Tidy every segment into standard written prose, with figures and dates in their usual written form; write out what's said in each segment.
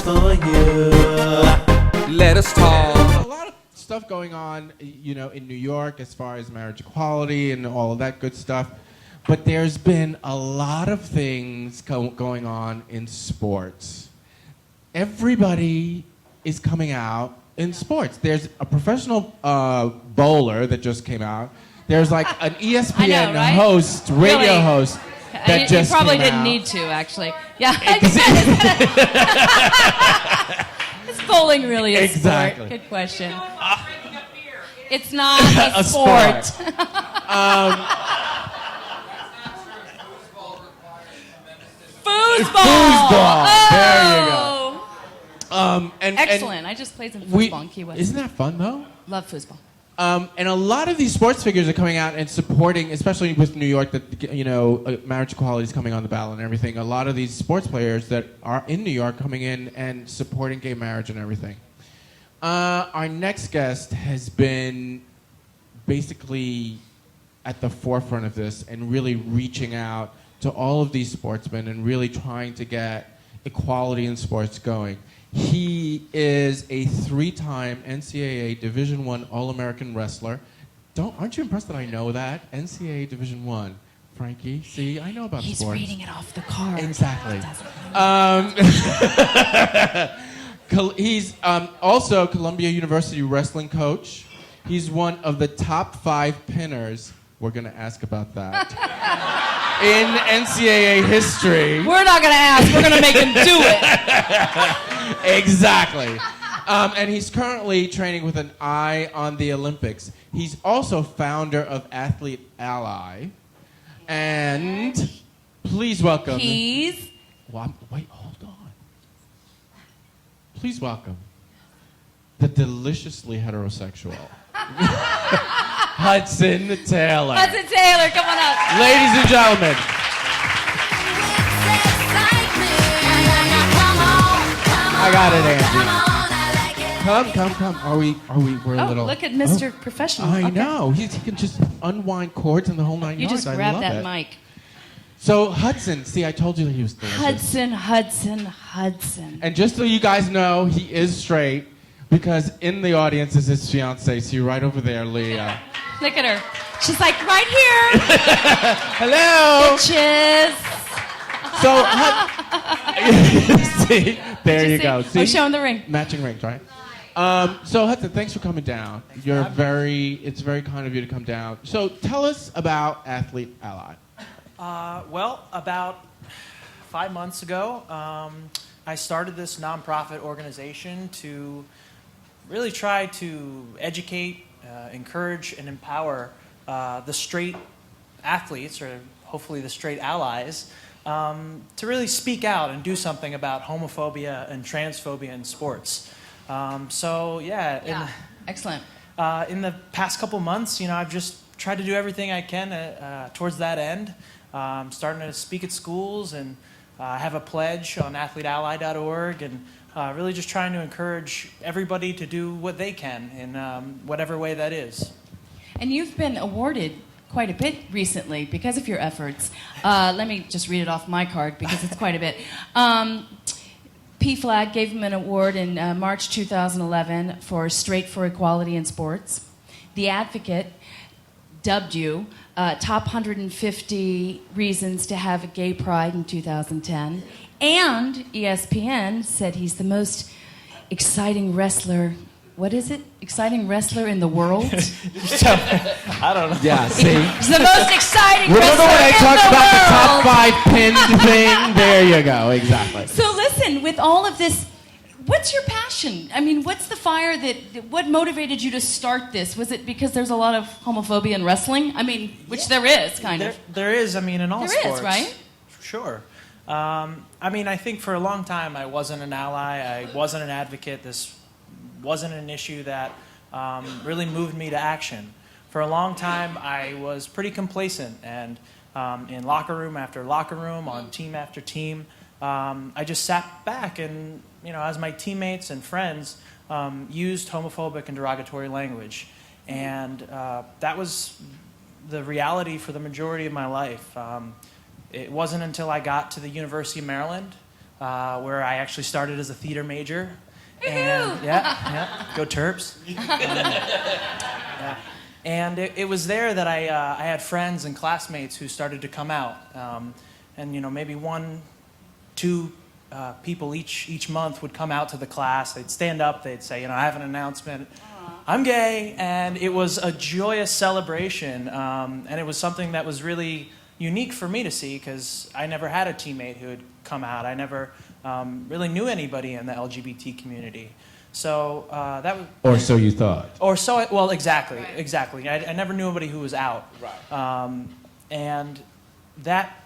for you. Let us talk. There's a lot of stuff going on, in New York as far as marriage equality and all of that good stuff. But there's been a lot of things going on in sports. Everybody is coming out in sports. There's a professional bowler that just came out. There's like an ESPN I know, right? host, radio Really? host that You just probably came didn't out. need to, actually. Yeah. Is bowling really a Exactly. sport? Good question. It's not a sport. sport. Foosball. Foosball. There you go. Oh. And Excellent. I just played some foosball in Key West. Isn't that fun though? Love foosball. And a lot of these sports figures are coming out and supporting, especially with New York, that marriage equality is coming on the ballot and everything. A lot of these sports players that are in New York coming in and supporting gay marriage and everything. Our next guest has been basically at the forefront of this and really reaching out to all of these sportsmen and really trying to get equality in sports going. He is a 3-time NCAA Division I All-American wrestler. Aren't you impressed that I know that? NCAA Division I. Frankie, see, I know about He's sports. reading it off the card. Exactly. He's also Columbia University wrestling coach. He's one of the top 5 pinners. We're going to ask about that. In NCAA history. We're not going to ask. We're going to make him do it. Exactly. And he's currently training with an eye on the Olympics. He's also founder of Athlete Ally. And please welcome... He's... Wait, hold on. Please welcome the deliciously heterosexual Hudson Taylor. Hudson Taylor, come on up. Ladies and gentlemen. I got it, Angie. Come. We're a little... Look at Mr. Professional. I Okay. know. He can just unwind chords and the whole 9 You yards. just I grab love that it. mic. So Hudson, see, I told you that he was delicious. Hudson. And just so you guys know, he is straight because in the audience is his fiancée. See right over there, Leah. Look at her. She's like, right here. Hello. Bitches. So, see, there you go. See, Oh, showing the ring. matching rings, right? So Hudson, thanks for coming down. It's very kind of you to come down. So tell us about Athlete Ally. Well, about 5 months ago, I started this nonprofit organization to really try to educate, encourage, and empower the straight athletes, or hopefully the straight allies, to really speak out and do something about homophobia and transphobia in sports. Excellent. In the past couple months, I've just tried to do everything I can towards that end. Starting to speak at schools and have a pledge on athleteally.org and really just trying to encourage everybody to do what they can in whatever way that is. And you've been awarded quite a bit recently because of your efforts. Let me just read it off my card because it's quite a bit. PFLAG gave him an award in March 2011 for Straight for Equality in Sports. The Advocate dubbed you top 150 reasons to have a gay pride in 2010. And ESPN said he's the most exciting wrestler. What is it? Exciting wrestler in the world? I don't know. Yeah, see? He's the most exciting Remember wrestler when I in talked the about the top world? 5 pinned thing? There you go, exactly. So listen, with all of this, what's your passion? I mean, what's the fire what motivated you to start this? Was it because there's a lot of homophobia in wrestling? I mean, which there is, kind of. There is, in all There sports. is, right? Sure. I think for a long time I wasn't an ally, I wasn't an advocate. This wasn't an issue that really moved me to action. For a long time I was pretty complacent, and in locker room after locker room, on team after team, I just sat back and, as my teammates and friends used homophobic and derogatory language. And that was the reality for the majority of my life. It wasn't until I got to the University of Maryland where I actually started as a theater major. And yeah, go Terps. Yeah. And it was there that I had friends and classmates who started to come out. And maybe 1, 2 people each month would come out to the class. They'd stand up, they'd say, I have an announcement. I'm gay. And it was a joyous celebration. And it was something that was really unique for me to see, because I never had a teammate who had come out. I never really knew anybody in the LGBT community. So that was... Or so you thought. Well, exactly. I never knew anybody who was out. Right. And that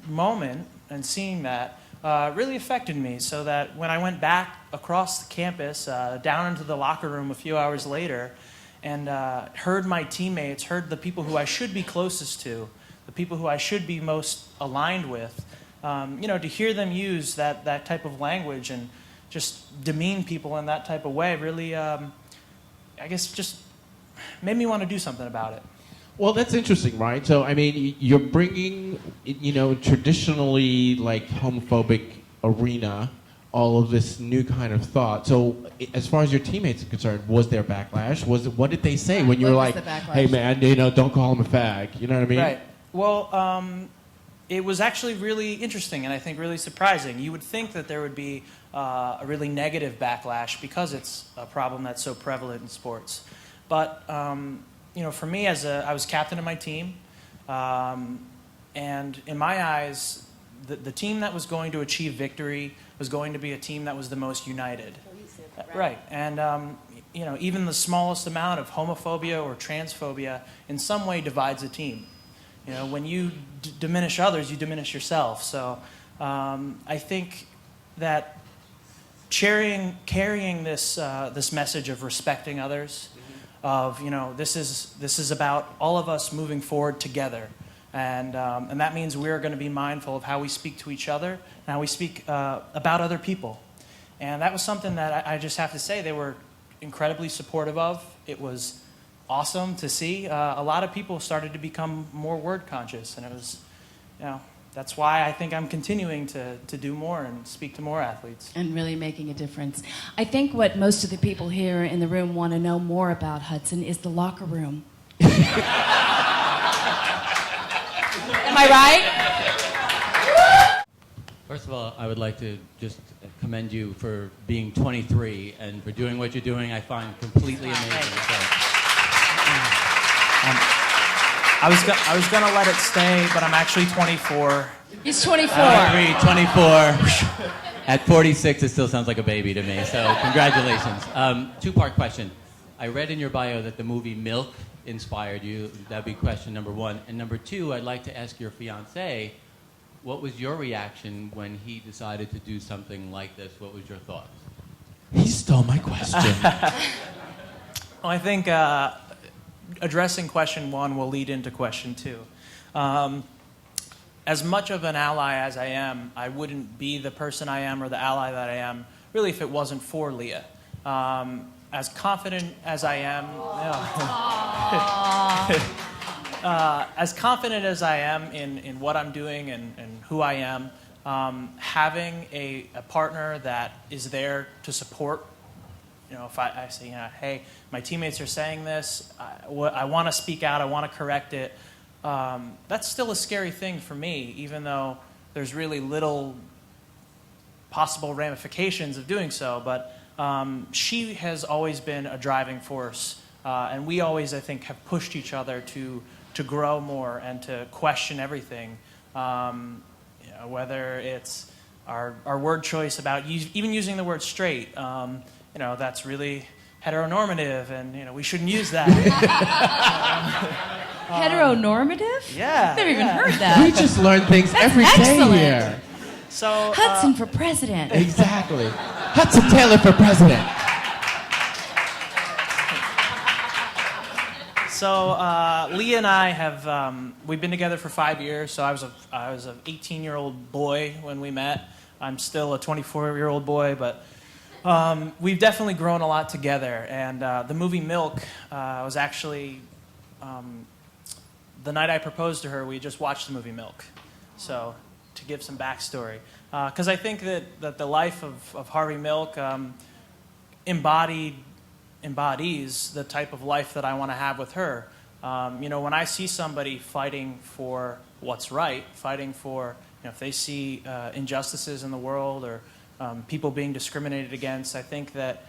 moment and seeing that really affected me, so that when I went back across the campus, down into the locker room a few hours later, and heard my teammates, heard the people who I should be closest to, the people who I should be most aligned with, to hear them use that type of language and just demean people in that type of way really, I guess, just made me want to do something about it. Well, that's interesting, right? So, I mean, you're bringing, traditionally like homophobic arena, all of this new kind of thought. So, as far as your teammates are concerned, was there backlash? What did they say when you were like, "Hey, man, don't call him a fag"? You know what I mean? Right. Well, it was actually really interesting and I think really surprising. You would think that there would be a really negative backlash because it's a problem that's so prevalent in sports. But, for me, I was captain of my team, and in my eyes, the team that was going to achieve victory was going to be a team that was the most united. Right. And, even the smallest amount of homophobia or transphobia in some way divides a team. When you diminish others, you diminish yourself. So I think that carrying this message of respecting others, of this is about all of us moving forward together, and that means we're going to be mindful of how we speak to each other and how we speak about other people. And that was something that I just have to say they were incredibly supportive of. It was awesome to see. A lot of people started to become more word conscious, and it was, that's why I think I'm continuing to do more and speak to more athletes. And really making a difference. I think what most of the people here in the room want to know more about, Hudson, is the locker room. Am I right? First of all, I would like to just commend you for being 23 and for doing what you're doing. I find completely amazing. I was gonna let it stay, but I'm actually 24. He's 24. I agree, 24. At 46, it still sounds like a baby to me, so congratulations. Two-part question. I read in your bio that the movie Milk inspired you. That'd be question number one. And number two, I'd like to ask your fiancé, what was your reaction when he decided to do something like this? What was your thoughts? He stole my question. Well, I think addressing question one will lead into question two. As much of an ally as I am, I wouldn't be the person I am or the ally that I am, really, if it wasn't for Leah. As confident as I am, as confident as I am in what I'm doing and who I am, having a partner that is there to support. If I say, hey, my teammates are saying this, I want to speak out, I want to correct it, that's still a scary thing for me, even though there's really little possible ramifications of doing so. But she has always been a driving force, and we always, I think, have pushed each other to grow more and to question everything, whether it's our word choice about even using the word straight. That's really heteronormative, and we shouldn't use that. Heteronormative? Yeah. I've never even heard that. We just learn things every day excellent. here. So Hudson for president. Exactly. Hudson Taylor for president. So Leah and I have we've been together for 5 years. So I was an 18-year-old boy when we met. I'm still a 24-year-old boy, but we've definitely grown a lot together. And the movie Milk was actually the night I proposed to her. We just watched the movie Milk. So to give some backstory, Because I think that the life of Harvey Milk embodies the type of life that I want to have with her. When I see somebody fighting for what's right, fighting for, if they see injustices in the world or people being discriminated against, I think that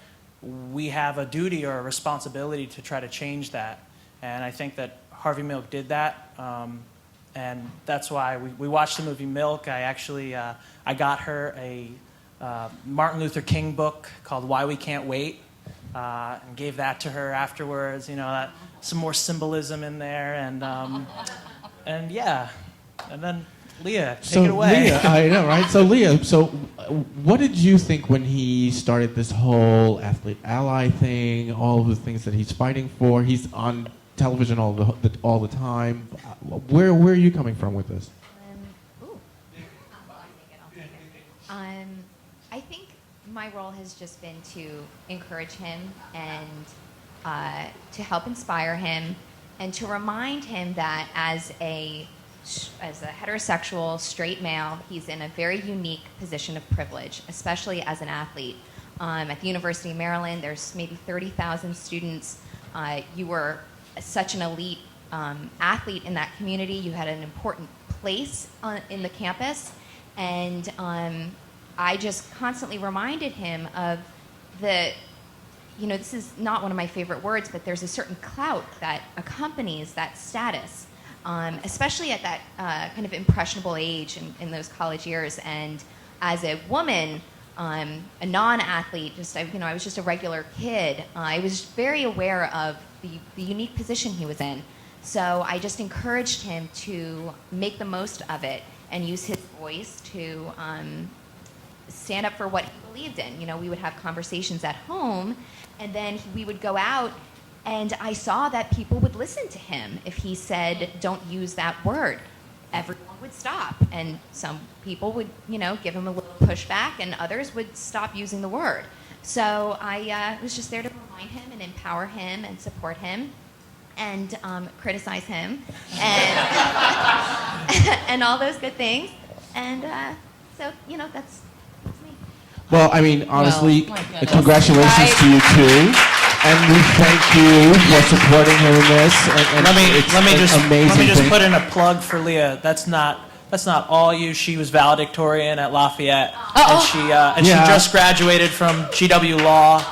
we have a duty or a responsibility to try to change that. And I think that Harvey Milk did that. And that's why we watched the movie Milk. I actually, I got her a Martin Luther King book called Why We Can't Wait, and gave that to her afterwards. Some more symbolism in there, and yeah. And then Leah, take it away. Leah, I know, right? So Leah, what did you think when he started this whole athlete ally thing, all of the things that he's fighting for? He's on television all the time. Where are you coming from with this? I think my role has just been to encourage him and to help inspire him and to remind him that as a heterosexual straight male, he's in a very unique position of privilege, especially as an athlete. At the University of Maryland, there's maybe 30,000 students. You were such an elite athlete in that community. You had an important place in the campus. And I just constantly reminded him of this is not one of my favorite words, but there's a certain clout that accompanies that status, especially at that kind of impressionable age in those college years. And as a woman, a non-athlete, I was just a regular kid, I was very aware of the unique position he was in. So I just encouraged him to make the most of it and use his voice to stand up for what he believed in. We would have conversations at home, and then we would go out, and I saw that people would listen to him. If he said, don't use that word, everyone would stop. And some people would, give him a little pushback, and others would stop using the word. So I was just there to remind him and empower him and support him and criticize him and, and all those good things. And so, that's me. Well, I mean, honestly, my goodness. congratulations Right. to you too, and we thank you for supporting him in this. And Let me it's just an amazing thing. put in a plug for Leah. That's not all you. She was valedictorian at Lafayette, and she Yeah. just graduated from GW Law.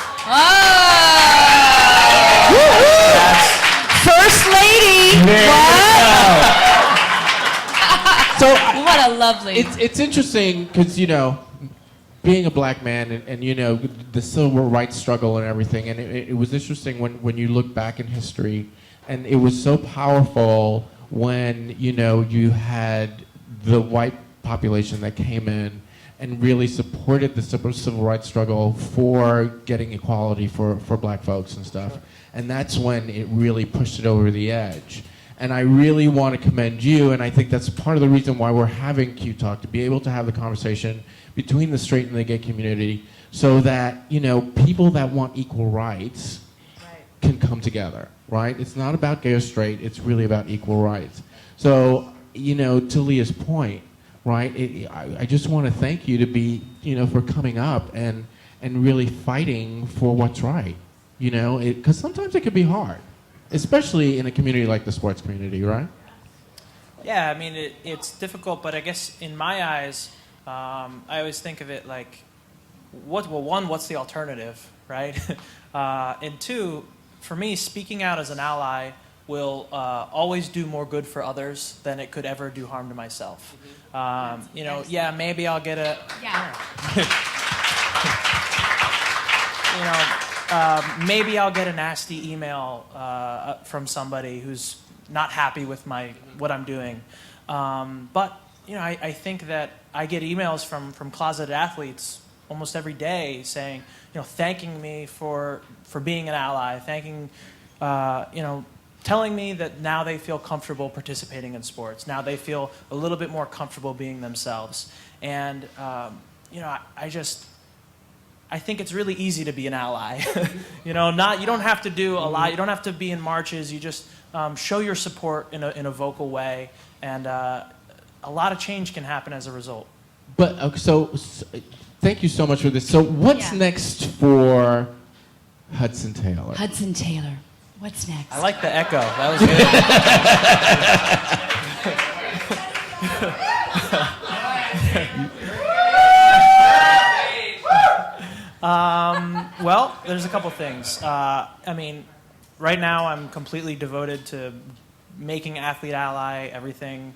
That's, First lady! So What a lovely... it's interesting because being a black man and the civil rights struggle and everything, and it was interesting when you look back in history, and it was so powerful when you had the white population that came in and really supported the civil rights struggle for getting equality for black folks and stuff. And that's when it really pushed it over the edge. And I really want to commend you, and I think that's part of the reason why we're having Q Talk, to be able to have the conversation between the straight and the gay community so that, people that want equal rights can come together, right? It's not about gay or straight, it's really about equal rights. So, to Leah's point, right, I just want to thank you to be, for coming up and really fighting for what's right, because sometimes it can be hard, especially in a community like the sports community, right? yeah, I mean, it's difficult, but I guess in my eyes, I always think of it like, what's the alternative, right? And two, for me, speaking out as an ally will always do more good for others than it could ever do harm to myself. Yeah, maybe I'll get a... maybe I'll get a nasty email from somebody who's not happy with what I'm doing. But I think that I get emails from closeted athletes almost every day saying, thanking me for being an ally, telling me that now they feel comfortable participating in sports. Now they feel a little bit more comfortable being themselves. And I think it's really easy to be an ally. You don't have to do a lot. You don't have to be in marches. You just show your support in a vocal way, and a lot of change can happen as a result. But thank you so much for this. So what's Yeah. next for Hudson Taylor? Hudson Taylor. What's next? I like the echo. That was good. Well, there's a couple things. I mean, right now I'm completely devoted to making Athlete Ally everything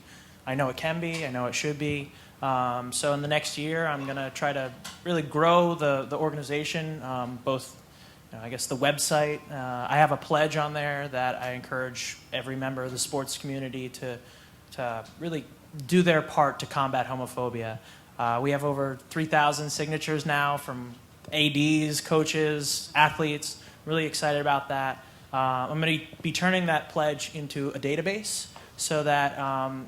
I know it can be, I know it should be. So in the next year, I'm going to try to really grow the organization, both, I guess, the website. I have a pledge on there that I encourage every member of the sports community to really do their part to combat homophobia. We have over 3,000 signatures now from ADs, coaches, athletes. Really excited about that. I'm going to be turning that pledge into a database so that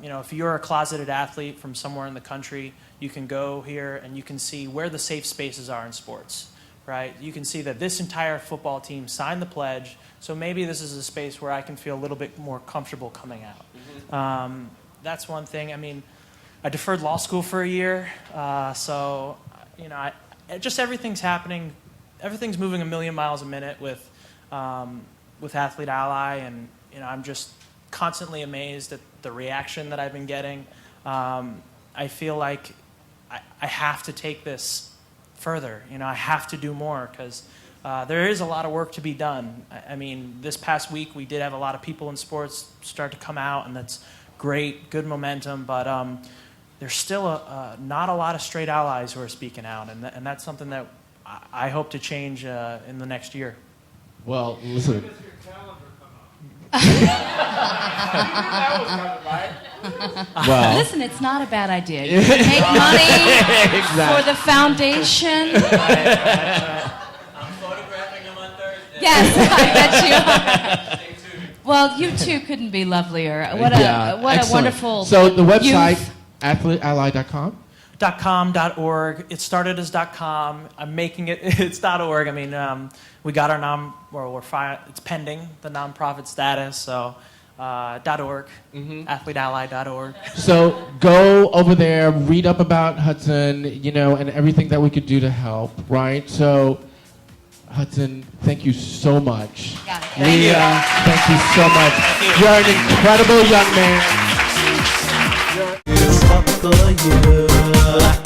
if you're a closeted athlete from somewhere in the country, you can go here and you can see where the safe spaces are in sports. Right? You can see that this entire football team signed the pledge, so maybe this is a space where I can feel a little bit more comfortable coming out. Mm-hmm. That's one thing. I mean, I deferred law school for a year, so just everything's happening. Everything's moving a million miles a minute with Athlete Ally, and I'm just constantly amazed at the reaction that I've been getting. I feel like I have to take this further. I have to do more because there is a lot of work to be done. I mean, this past week we did have a lot of people in sports start to come out, and that's great, good momentum, but there's still not a lot of straight allies who are speaking out, and that's something that I hope to change in the next year. Well, listen. Well, Listen, it's not a bad idea. You can make money for the foundation. I'm photographing him on Thursday. Yes, I bet you are. Well, you two couldn't be lovelier. What a excellent. wonderful. So the website, youth. athleteally.com. .com.org. It started as .com. I'm making it's .org. I mean, we got our it's pending the nonprofit status. So .org, athleteally.org. So go over there, read up about Hudson, and everything that we could do to help, right? So, Hudson, thank you so much. Got it. Thank you so much. You're an incredible young man. It's up for you.